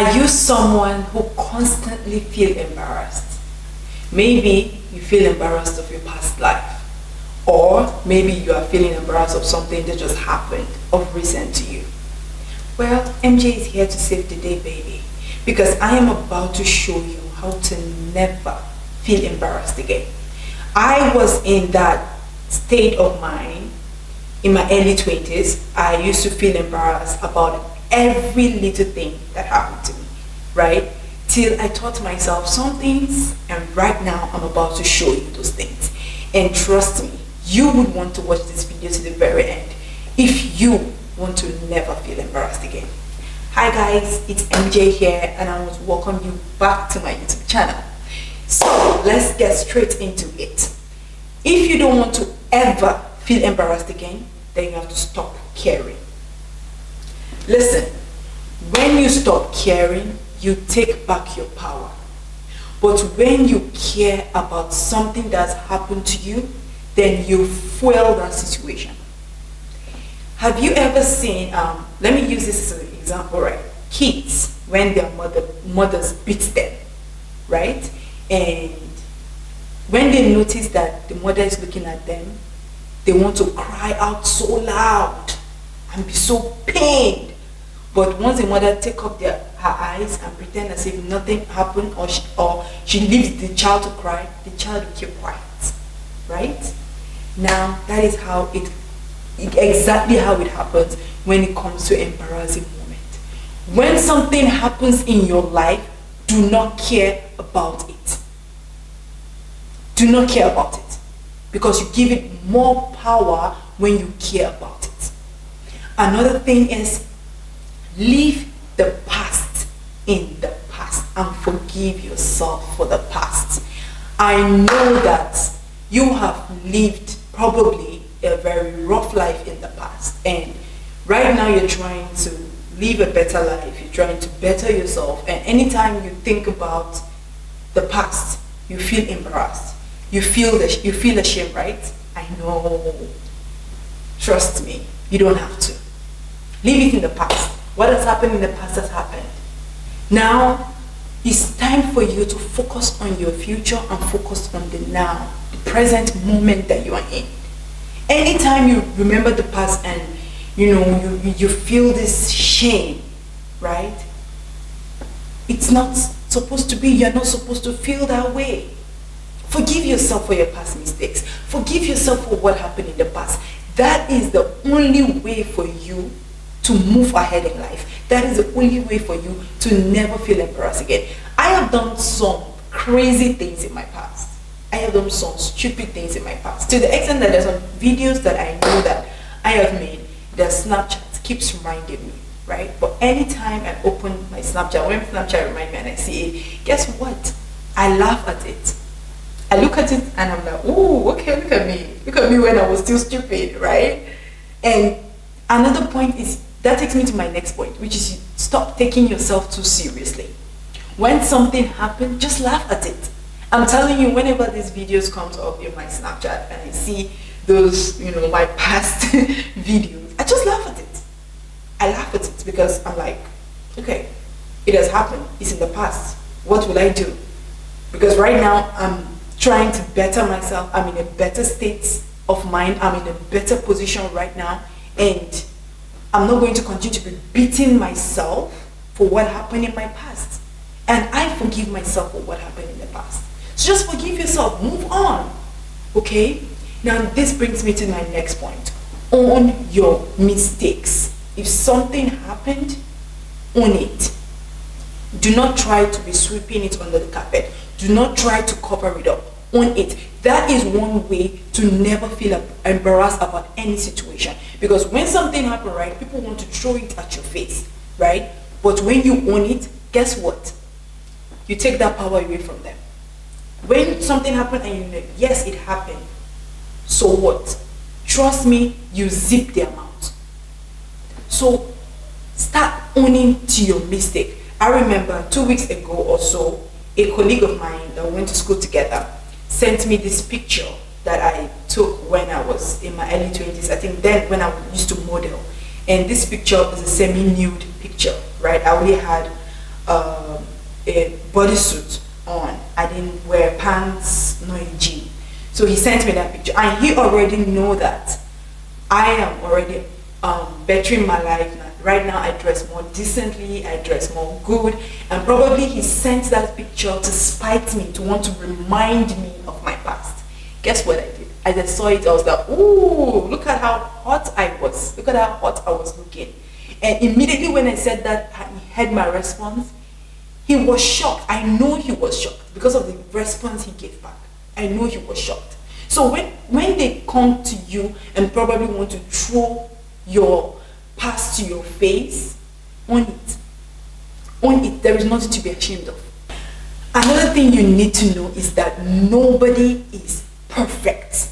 Are you someone who constantly feel embarrassed? Maybe you feel embarrassed of your past life, or maybe you are feeling embarrassed of something that just happened of recent to you. Well, MJ is here to save the day, baby, because I am about to show you how to never feel embarrassed again. I was in that state of mind in my early 20s. I used to feel embarrassed about every little thing that happened to me, right? Till I taught myself some things, and right now I'm about to show you those things. And trust me, you would want to watch this video to the very end if you want to never feel embarrassed again. Hi guys, it's MJ here, and I want to welcome you back to my YouTube channel. So let's get straight into it. If you don't want to ever feel embarrassed again, then you have to stop caring. Listen, when you stop caring, you take back your power. But when you care about something that's happened to you, then you fuel that situation. Have you ever seen, let me use this as an example, right? Kids, when their mothers beat them, right? And when they notice that the mother is looking at them, they want to cry out so loud and be so pained. But once the mother take up her eyes and pretend as if nothing happened, or she leaves the child to cry, the child will keep quiet, right? Now that is how exactly how it happens when it comes to embarrassing moment. When something happens in your life, do not care about it. Do not care about it, because you give it more power when you care about it. Another thing is, leave the past in the past and forgive yourself for the past. I know that you have lived probably a very rough life in the past, and right now you're trying to live a better life. You're trying to better yourself, and anytime you think about the past, you feel embarrassed. You feel ashamed, right? I know. Trust me, you don't have to. Leave it in the past. What has happened in the past has happened. Now, it's time for you to focus on your future and focus on the now, the present moment that you are in. Anytime you remember the past and you feel this shame, right? It's not supposed to be, you're not supposed to feel that way. Forgive yourself for your past mistakes. Forgive yourself for what happened in the past. That is the only way for you to move ahead in life. That is the only way for you to never feel embarrassed again. I have done some crazy things in my past. I have done some stupid things in my past, to the extent that there's some videos that I know that I have made that Snapchat keeps reminding me, right? But anytime I open my Snapchat, when Snapchat reminds me and I see it, guess what? I laugh at it. I look at it and I'm like, oh, okay, look at me. Look at me when I was still stupid, right? And another point is, that takes me to my next point, which is, stop taking yourself too seriously. When something happens, just laugh at it. I'm telling you, whenever these videos comes up in my Snapchat and I see those, my past videos, I just laugh at it. I laugh at it because I'm like, okay, it has happened. It's in the past. What will I do? Because right now I'm trying to better myself. I'm in a better state of mind. I'm in a better position right now, and I'm not going to continue to be beating myself for what happened in my past. And I forgive myself for what happened in the past. So just forgive yourself, move on. Okay? Now this brings me to my next point. Own your mistakes. If something happened, own it. Do not try to be sweeping it under the carpet. Do not try to cover it up. Own it. That is one way to never feel embarrassed about any situation. Because when something happens, right, people want to throw it at your face, right? But when you own it, guess what? You take that power away from them. When something happened and you know, yes, it happened, so what? Trust me, you zip their mouth. So start owning to your mistake. I remember 2 weeks ago or so, a colleague of mine that we went to school together sent me this picture that I took when I was in my early 20s. I think then when I used to model. And this picture is a semi-nude picture, right? I only had a bodysuit on. I didn't wear pants, no a jean. So he sent me that picture, and he already know that I am already bettering my life now. Right now, I dress more decently, I dress more good, and probably he sent that picture to spite me, to want to remind me of my past. Guess what I did? As I saw it, I was like, ooh, look at how hot I was. Look at how hot I was looking. And immediately when I said that, he heard my response. He was shocked. I know he was shocked because of the response he gave back. I know he was shocked. So when they come to you and probably want to throw your past to your face, own it. Own it. There is nothing to be ashamed of. Another thing you need to know is that nobody is perfect.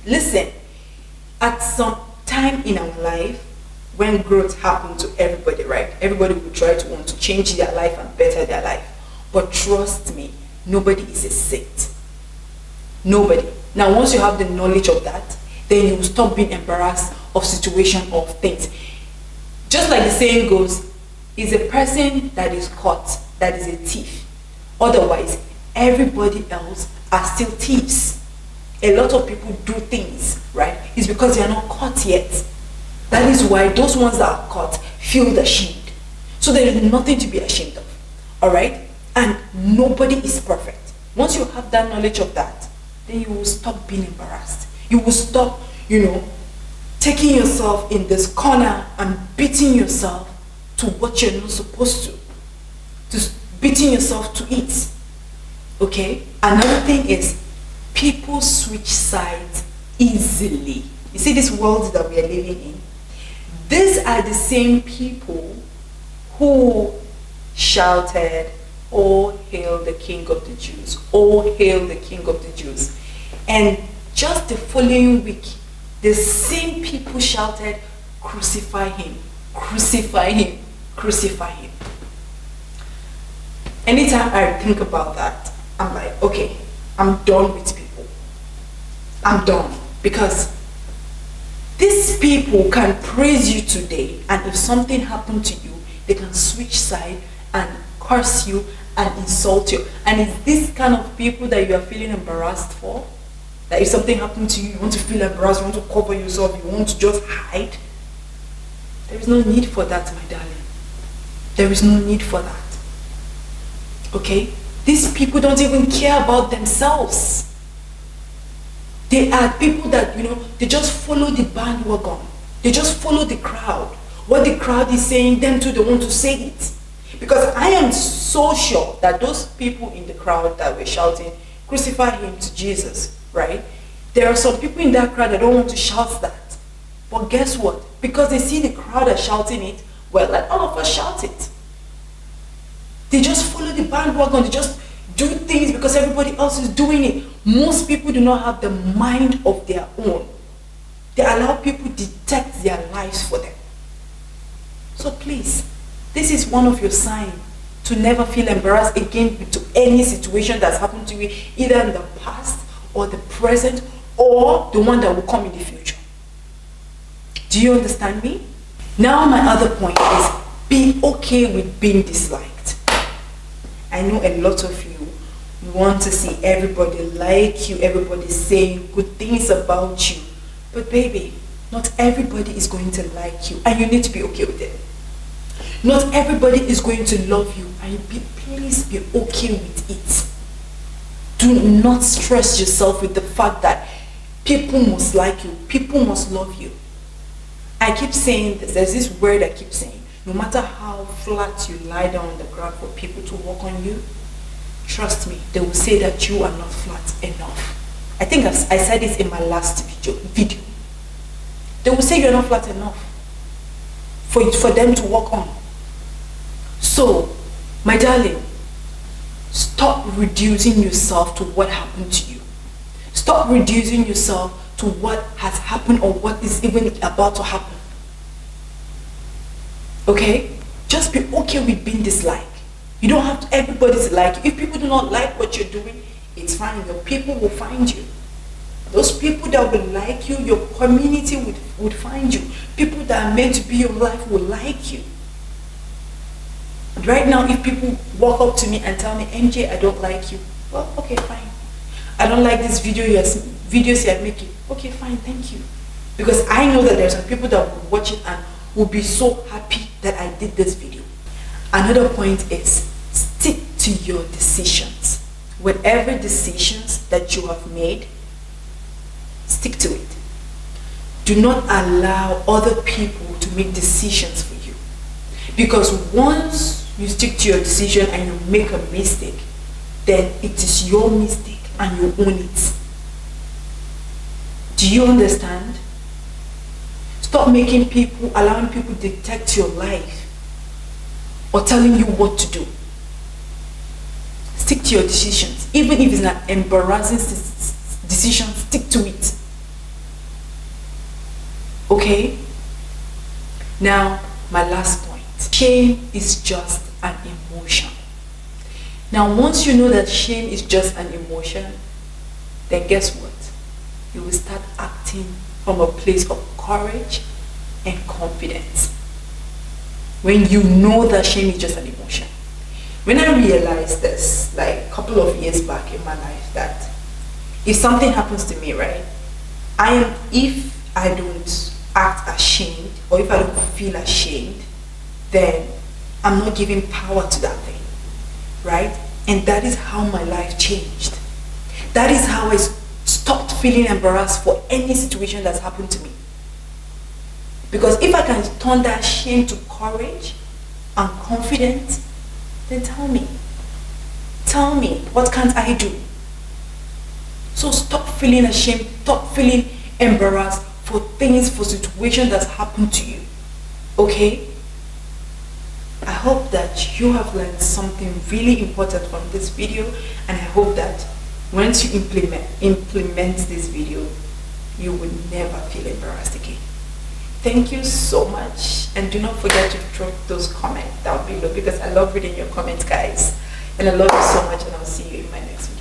Listen, at some time in our life, when growth happens to everybody, right? Everybody will try to want to change their life and better their life. But trust me, nobody is a saint. Nobody. Now, once you have the knowledge of that, then you will stop being embarrassed of situation, of things. Just like the saying goes, is a person that is caught that is a thief. Otherwise, everybody else are still thieves. A lot of people do things, right? It's because they are not caught yet. That is why those ones that are caught feel ashamed. So there is nothing to be ashamed of. Alright? And nobody is perfect. Once you have that knowledge of that, then you will stop being embarrassed. You will stop, taking yourself in this corner and beating yourself to what you're not supposed to. Just beating yourself to it. Okay? Another thing is, people switch sides easily. You see this world that we are living in? These are the same people who shouted, "Oh, hail the King of the Jews! Oh, hail the King of the Jews!" And just the following week, the same people shouted, "Crucify him! Crucify him! Crucify him!" Anytime I think about that, I'm like, okay, I'm done with people. I'm done. Because these people can praise you today, and if something happened to you, they can switch side and curse you and insult you. And it's this kind of people that you are feeling embarrassed for. That if something happened to you, you want to feel embarrassed, you want to cover yourself, you want to just hide. There is no need for that, my darling. There is no need for that. Okay? These people don't even care about themselves. They are people that, they just follow the bandwagon. They just follow the crowd. What the crowd is saying, them too, they want to say it. Because I am so sure that those people in the crowd that were shouting, "Crucify him" to Jesus, right? There are some people in that crowd that don't want to shout that. But guess what? Because they see the crowd are shouting it, well, let all of us shout it. They just follow the bandwagon. They just do things because everybody else is doing it. Most people do not have the mind of their own. They allow people to dictate their lives for them. So please, this is one of your signs to never feel embarrassed again to any situation that's happened to you, either in the past or the present or the one that will come in the future. Do you understand me? Now my other point is, be okay with being disliked. I know a lot of you want to see everybody like you, everybody saying good things about you. But baby, not everybody is going to like you, and you need to be okay with it. Not everybody is going to love you, and please be okay with it. Do not stress yourself with the fact that people must like you, people must love you. I keep saying this, there's this word I keep saying, no matter how flat you lie down on the ground for people to walk on you, trust me, they will say that you are not flat enough. I think I said this in my last video. They will say you're not flat enough for them to walk on. So, my darling, stop reducing yourself to what happened to you. Stop reducing yourself to what has happened or what is even about to happen. Okay? Just be okay with being disliked. You don't have to, everybody to like you. If people do not like what you're doing, it's fine. Your people will find you. Those people that will like you, your community would find you. People that are meant to be your life will like you. Right now, if people walk up to me and tell me, MJ, I don't like you, well, okay, fine. I don't like this videos you're making. Okay, fine, thank you. Because I know that there's some people that will watch it and will be so happy that I did this video. Another point is, stick to your decisions. Whatever decisions that you have made, stick to it. Do not allow other people to make decisions for you. Because once you stick to your decision and you make a mistake, then it is your mistake and you own it. Do you understand? Stop allowing people dictate your life or telling you what to do. Stick to your decisions. Even if it's an embarrassing decision, stick to it. Okay? Now, my last point. Shame is just an emotion. Now, once you know that shame is just an emotion, then guess what? You will start acting from a place of courage and confidence. When you know that shame is just an emotion. When I realized this, like a couple of years back in my life, that if something happens to me, right, if I don't act ashamed, or if I don't feel ashamed, then I'm not giving power to that thing, right? And that is how my life changed. That is how I stopped feeling embarrassed for any situation that's happened to me. Because if I can turn that shame to courage and confidence, then tell me, what can't I do? So stop feeling ashamed, stop feeling embarrassed for situations that's happened to you. Okay? I hope that you have learned something really important from this video, and I hope that once you implement this video, you will never feel embarrassed again. Thank you so much, and do not forget to drop those comments down below, because I love reading your comments, guys, and I love you so much, and I'll see you in my next video.